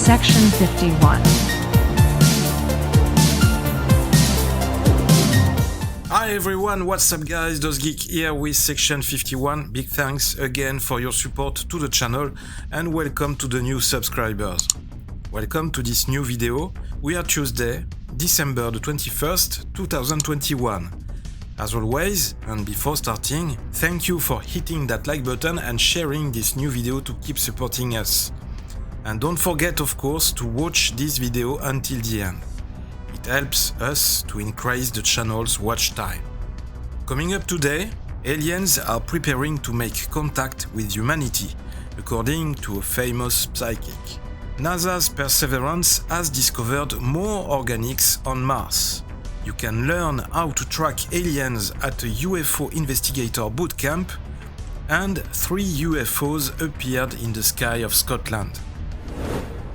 Section 51. Hi everyone, what's up guys, DOZgeek here with Section 51. Big thanks again for your support to the channel and welcome to the new subscribers. Welcome to this new video. We are Tuesday, December the 21st, 2021. As always, and before starting, thank you for hitting that like button and sharing this new video to keep supporting us. And don't forget, of course, to watch this video until the end. It helps us to increase the channel's watch time. Coming up today, aliens are preparing to make contact with humanity, according to a famous psychic. NASA's Perseverance has discovered more organics on Mars. You can learn how to track aliens at a UFO Investigator Boot Camp, and 3 UFOs appeared in the sky of Scotland.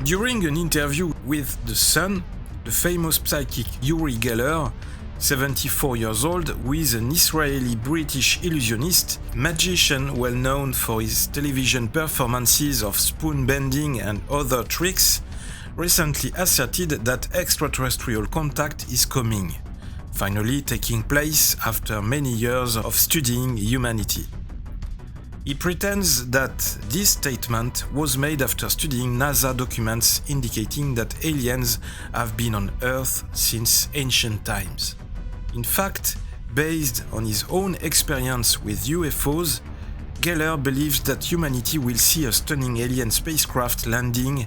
During an interview with The Sun, the famous psychic Uri Geller, 74 years old, who is an Israeli-British illusionist, magician well known for his television performances of spoon bending and other tricks, recently asserted that extraterrestrial contact is coming, finally taking place after many years of studying humanity. He pretends that this statement was made after studying NASA documents indicating that aliens have been on Earth since ancient times. In fact, based on his own experience with UFOs, Geller believes that humanity will see a stunning alien spacecraft landing,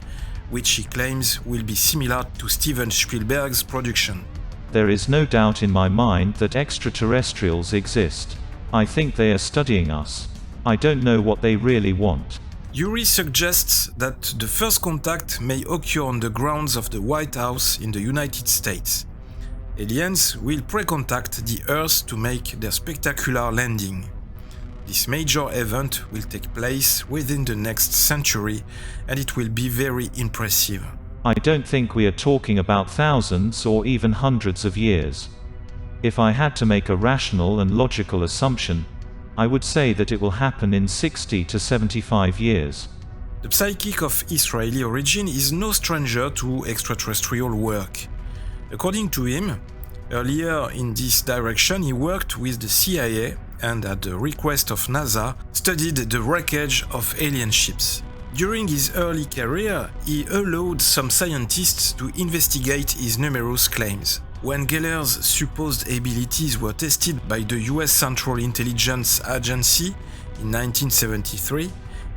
which he claims will be similar to Steven Spielberg's production. There is no doubt in my mind that extraterrestrials exist. I think they are studying us. I don't know what they really want. Uri suggests that the first contact may occur on the grounds of the White House in the United States. Aliens will pre-contact the Earth to make their spectacular landing. This major event will take place within the next century, and it will be very impressive. I don't think we are talking about thousands or even hundreds of years. If I had to make a rational and logical assumption, I would say that it will happen in 60 to 75 years. The psychic of Israeli origin is no stranger to extraterrestrial work. According to him, earlier in this direction he worked with the CIA and at the request of NASA studied the wreckage of alien ships. During his early career, he allowed some scientists to investigate his numerous claims. When Geller's supposed abilities were tested by the US Central Intelligence Agency in 1973,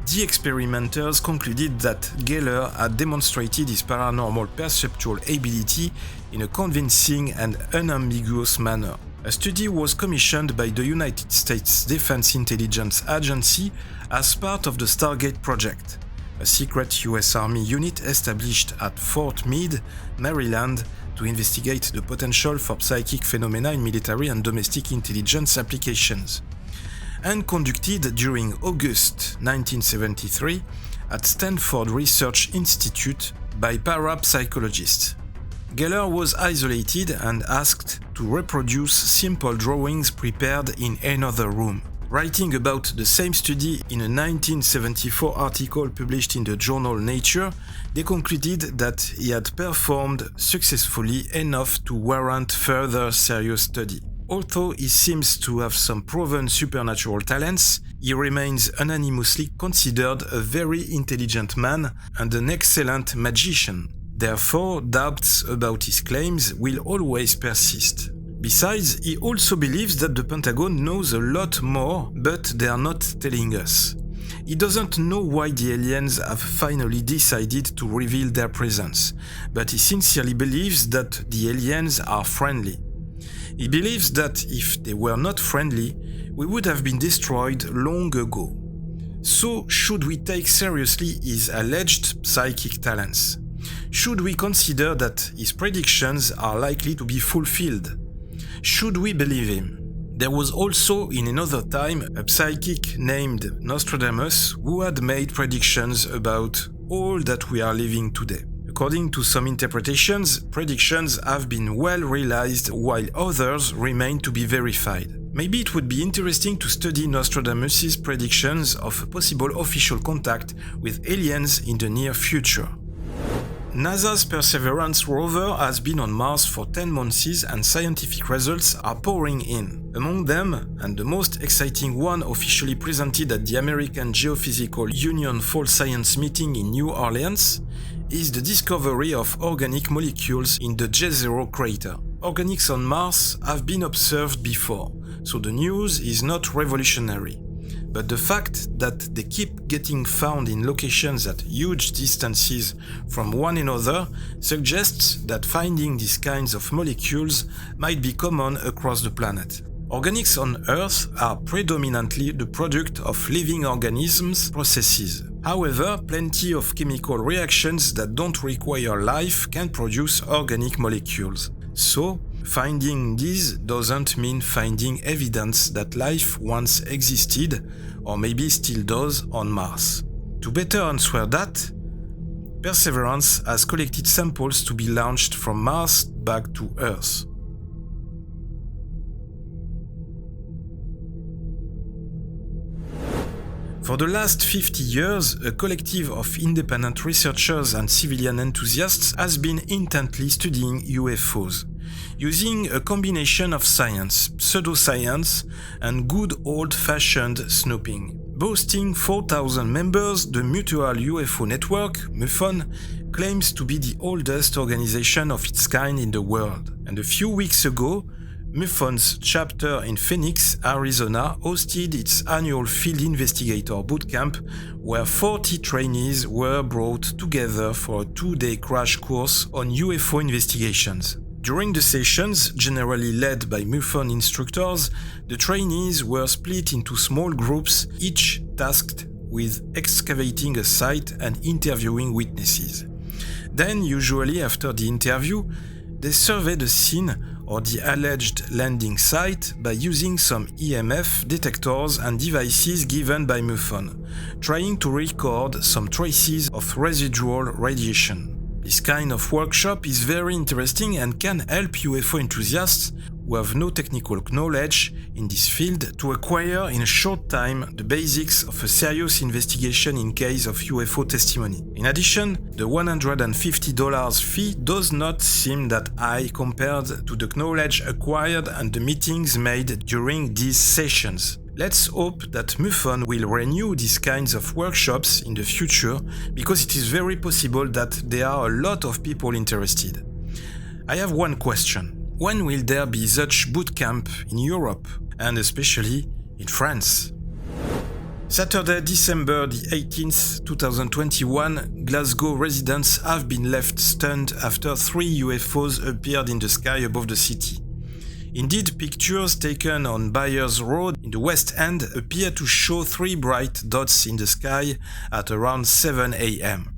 the experimenters concluded that Geller had demonstrated his paranormal perceptual ability in a convincing and unambiguous manner. A study was commissioned by the United States Defense Intelligence Agency as part of the Stargate project, a secret US Army unit established at Fort Meade, Maryland, to investigate the potential for psychic phenomena in military and domestic intelligence applications, and conducted during August 1973 at Stanford Research Institute by parapsychologists. Geller was isolated and asked to reproduce simple drawings prepared in another room. Writing about the same study in a 1974 article published in the journal Nature, they concluded that he had performed successfully enough to warrant further serious study. Although he seems to have some proven supernatural talents, he remains unanimously considered a very intelligent man and an excellent magician. Therefore, doubts about his claims will always persist. Besides, he also believes that the Pentagon knows a lot more, but they are not telling us. He doesn't know why the aliens have finally decided to reveal their presence, but he sincerely believes that the aliens are friendly. He believes that if they were not friendly, we would have been destroyed long ago. So, should we take seriously his alleged psychic talents? Should we consider that his predictions are likely to be fulfilled? Should we believe him? There was also, in another time, a psychic named Nostradamus who had made predictions about all that we are living today. According to some interpretations, predictions have been well realized while others remain to be verified. Maybe it would be interesting to study Nostradamus' predictions of a possible official contact with aliens in the near future. NASA's Perseverance rover has been on Mars for 10 months and scientific results are pouring in. Among them, and the most exciting one officially presented at the American Geophysical Union Fall Science Meeting in New Orleans, is the discovery of organic molecules in the Jezero crater. Organics on Mars have been observed before, so the news is not revolutionary. But the fact that they keep getting found in locations at huge distances from one another suggests that finding these kinds of molecules might be common across the planet. Organics on Earth are predominantly the product of living organisms' processes. However, plenty of chemical reactions that don't require life can produce organic molecules. So, finding these doesn't mean finding evidence that life once existed, or maybe still does, on Mars. To better answer that, Perseverance has collected samples to be launched from Mars back to Earth. For the last 50 years, a collective of independent researchers and civilian enthusiasts has been intently studying UFOs, using a combination of science, pseudoscience, and good old-fashioned snooping. Boasting 4,000 members, the Mutual UFO Network, MUFON, claims to be the oldest organization of its kind in the world. And a few weeks ago, MUFON's chapter in Phoenix, Arizona, hosted its annual Field Investigator Boot Camp, where 40 trainees were brought together for a 2-day crash course on UFO investigations. During the sessions, generally led by MUFON instructors, the trainees were split into small groups, each tasked with excavating a site and interviewing witnesses. Then, usually after the interview, they surveyed the scene or the alleged landing site by using some EMF detectors and devices given by MUFON, trying to record some traces of residual radiation. This kind of workshop is very interesting and can help UFO enthusiasts who have no technical knowledge in this field to acquire in a short time the basics of a serious investigation in case of UFO testimony. In addition, the $150 fee does not seem that high compared to the knowledge acquired and the meetings made during these sessions. Let's hope that MUFON will renew these kinds of workshops in the future, because it is very possible that there are a lot of people interested. I have one question. When will there be such boot camp in Europe, and especially in France? Saturday, December the 18th, 2021, Glasgow residents have been left stunned after 3 UFOs appeared in the sky above the city. Indeed, pictures taken on Byers Road in the West End appear to show 3 bright dots in the sky at around 7 a.m.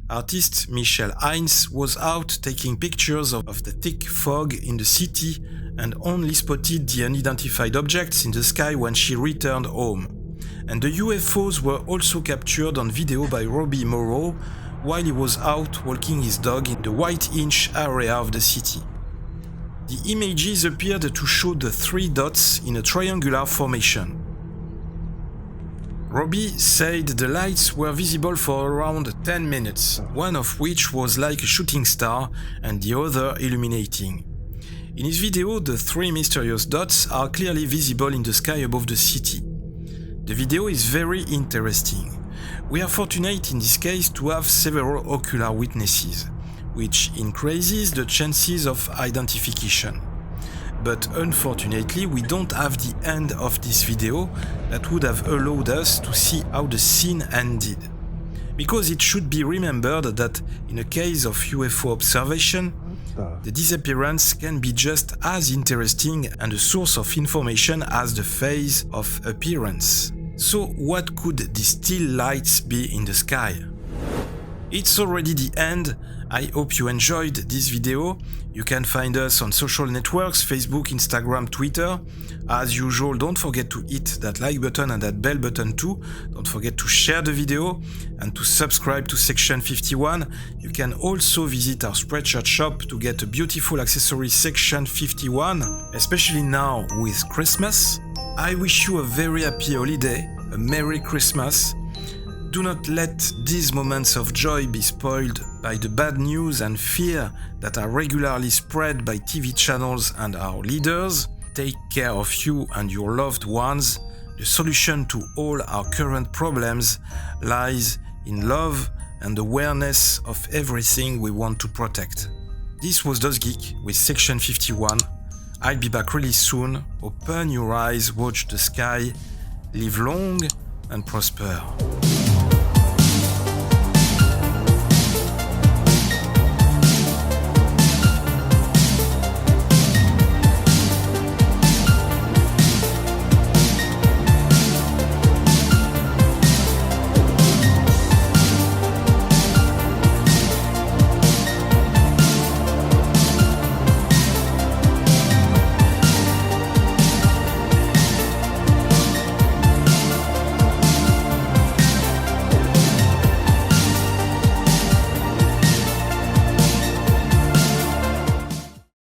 Artist Michelle Hines was out taking pictures of the thick fog in the city and only spotted the unidentified objects in the sky when she returned home. And the UFOs were also captured on video by Robbie Morrow while he was out walking his dog in the White Inch area of the city. The images appeared to show the 3 dots in a triangular formation. Robbie said the lights were visible for around 10 minutes, one of which was like a shooting star and the other illuminating. In his video, the 3 mysterious dots are clearly visible in the sky above the city. The video is very interesting. We are fortunate in this case to have several ocular witnesses, which increases the chances of identification. But unfortunately, we don't have the end of this video that would have allowed us to see how the scene ended. Because it should be remembered that in a case of UFO observation, the disappearance can be just as interesting and a source of information as the phase of appearance. So what could these still lights be in the sky? It's already the end. I hope you enjoyed this video. You can find us on social networks, Facebook, Instagram, Twitter. As usual, don't forget to hit that like button and that bell button too. Don't forget to share the video and to subscribe to Section 51. You can also visit our Spreadshirt shop to get a beautiful accessory Section 51, especially now with Christmas. I wish you a very happy holiday, a Merry Christmas. Do not let these moments of joy be spoiled by the bad news and fear that are regularly spread by TV channels and our leaders. Take care of you and your loved ones. The solution to all our current problems lies in love and awareness of everything we want to protect. This was DOZgeek with Section 51. I'll be back really soon. Open your eyes, watch the sky, live long and prosper.